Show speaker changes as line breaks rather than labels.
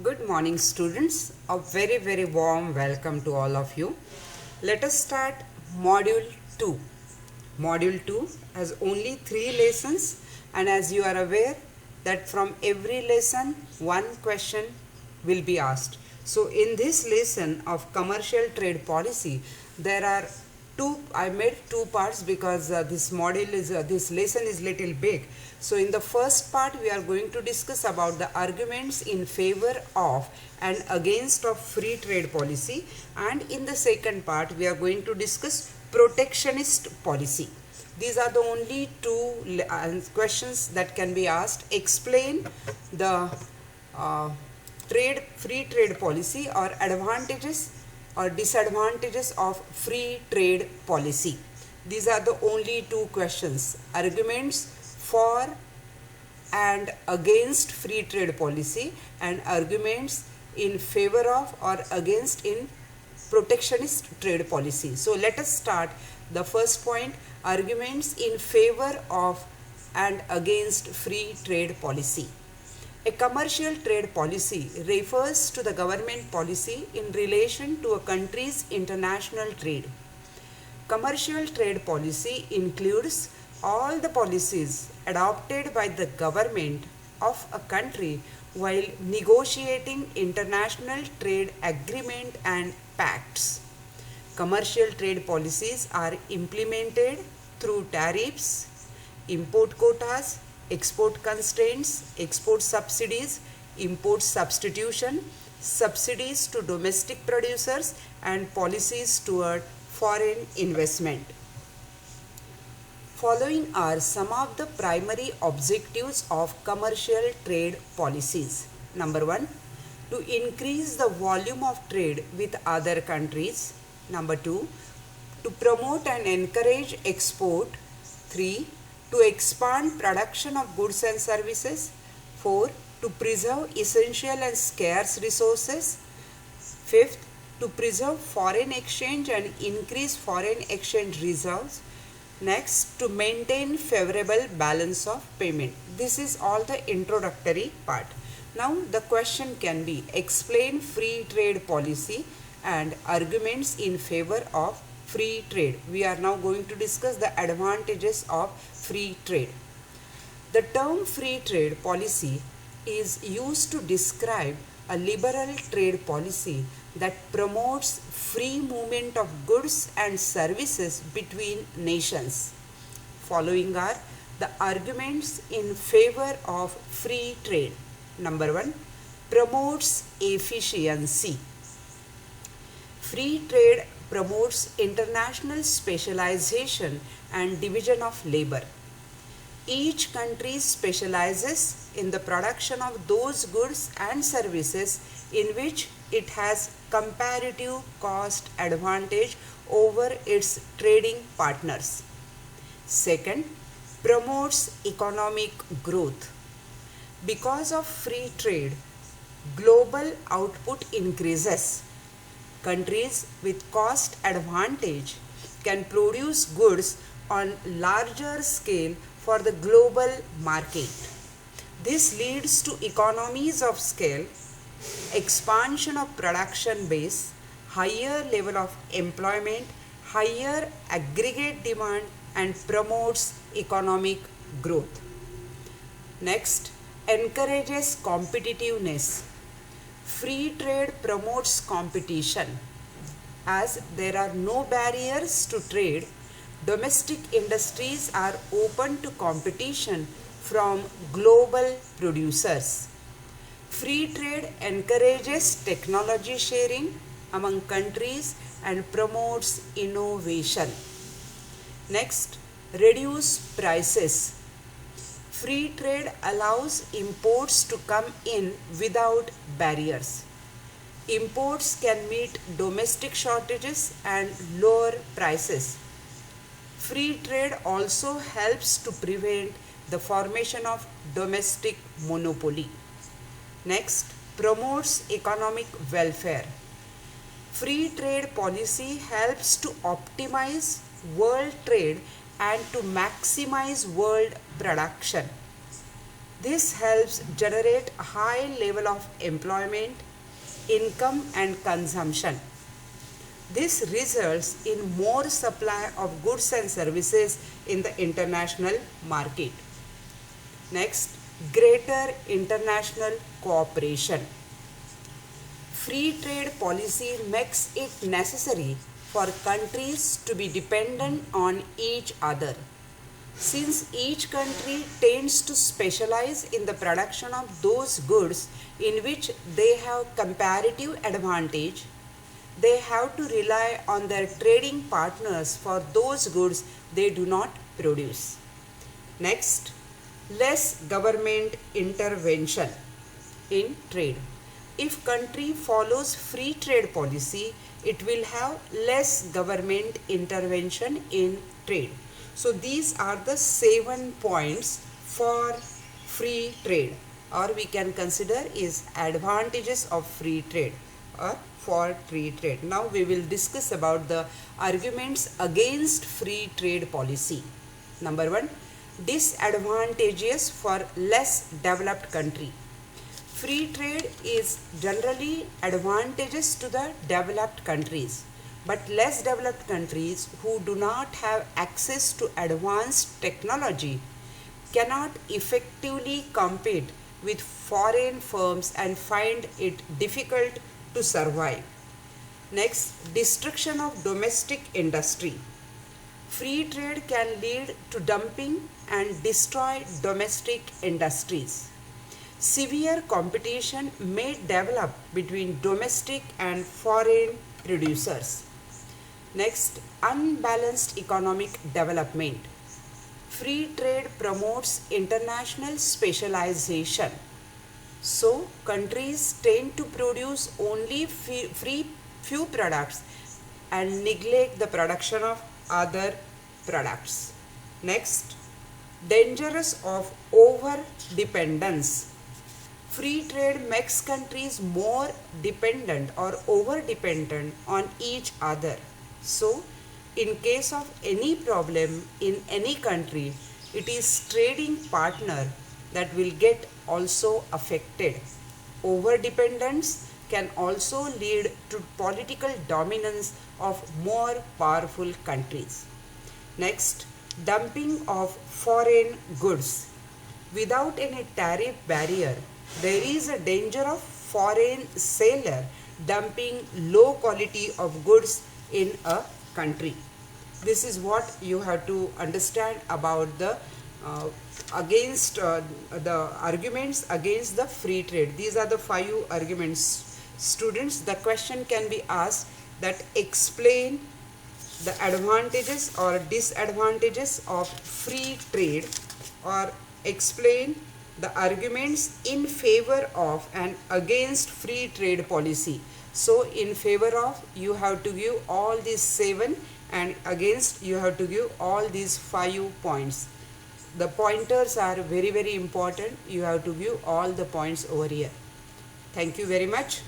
Good morning, students. A very warm welcome to all of you. Let us start Module 2. Module 2 has only 3 lessons, and as you are aware that from every lesson one question will be asked. So in this lesson of commercial trade policy, there are I made two parts because this lesson is little big. So in the first part we are going to discuss about the arguments in favor of and against of free trade policy, and in the second part we are going to discuss protectionist policy. These are the only two questions that can be asked. Explain the free trade policy or advantages or disadvantages of free trade policy. These are the only two questions. Arguments for and against free trade policy and arguments in favor of or against in protectionist trade policy. So let us start the first point, arguments in favor of and against free trade policy. A commercial trade policy refers to the government policy in relation to a country's international trade. Commercial trade policy includes all the policies adopted by the government of a country while negotiating international trade agreement and pacts. Commercial trade policies are implemented through tariffs, import quotas, export constraints, export subsidies, import substitution, subsidies to domestic producers, and policies toward foreign investment. Following are some of the primary objectives of commercial trade policies. Number 1, to increase the volume of trade with other countries. Number 2, to promote and encourage export. 3, to expand production of goods and services. 4, to preserve essential and scarce resources. 5th, to preserve foreign exchange and increase foreign exchange reserves. Next, to maintain favorable balance of payment. This is all the introductory part. Now the question can be, explain free trade policy and arguments in favor of free trade. We are now going to discuss the advantages of free trade. The term free trade policy is used to describe a liberal trade policy that promotes free movement of goods and services between nations. Following are the arguments in favor of free trade. Number 1, promotes efficiency. Free trade promotes international specialization and division of labor. Each country specializes in the production of those goods and services in which it has comparative cost advantage over its trading partners. Second, promotes economic growth. Because of free trade, global output increases. Countries with cost advantage can produce goods on larger scale for the global market. This leads to economies of scale, expansion of production base, higher level of employment, higher aggregate demand, and promotes economic growth. Next, encourages competitiveness. Free trade promotes competition. As there are no barriers to trade, domestic industries are open to competition from global producers. Free trade encourages technology sharing among countries and promotes innovation. Next, reduce prices. Free trade allows imports to come in without barriers. Imports can meet domestic shortages and lower prices. Free trade also helps to prevent the formation of domestic monopoly. Next, promotes economic welfare. Free trade policy helps to optimize world trade and to maximize world production. This helps generate a high level of employment, income and consumption. This results in more supply of goods and services in the international market. Next, greater international cooperation. Free trade policy makes it necessary for countries to be dependent on each other. Since each country tends to specialize in the production of those goods in which they have comparative advantage, they have to rely on their trading partners for those goods they do not produce. Next, less government intervention in trade. If country follows free trade policy, it will have less government intervention in trade. So these are the 7 points for free trade, or we can consider is advantages of free trade or for free trade. Now we will discuss about the arguments against free trade policy. Number 1, disadvantages for less developed country. Free trade is generally advantageous to the developed countries, but less developed countries who do not have access to advanced technology cannot effectively compete with foreign firms and find it difficult to survive. Next, destruction of domestic industry. Free trade can lead to dumping and destroy domestic industries. Severe competition may develop between domestic and foreign producers. Next, unbalanced economic development. Free trade promotes international specialization. So, countries tend to produce only few products and neglect the production of other products. Next, dangers of over-dependence. Free trade makes countries more dependent or over-dependent on each other. So, in case of any problem in any country, it is trading partner that will get also affected. Over-dependence can also lead to political dominance of more powerful countries. Next, dumping of foreign goods. Without any tariff barrier, there is a danger of foreign seller dumping low quality of goods in a country. This is what you have to understand about the arguments against the free trade. These are the 5 arguments. Students, the question can be asked that explain the advantages or disadvantages of free trade, or explain the arguments in favor of and against free trade policy. So in favor of, you have to give all these 7, and against you have to give all these 5 points. The pointers are very important. You have to give all the points over here. Thank you very much.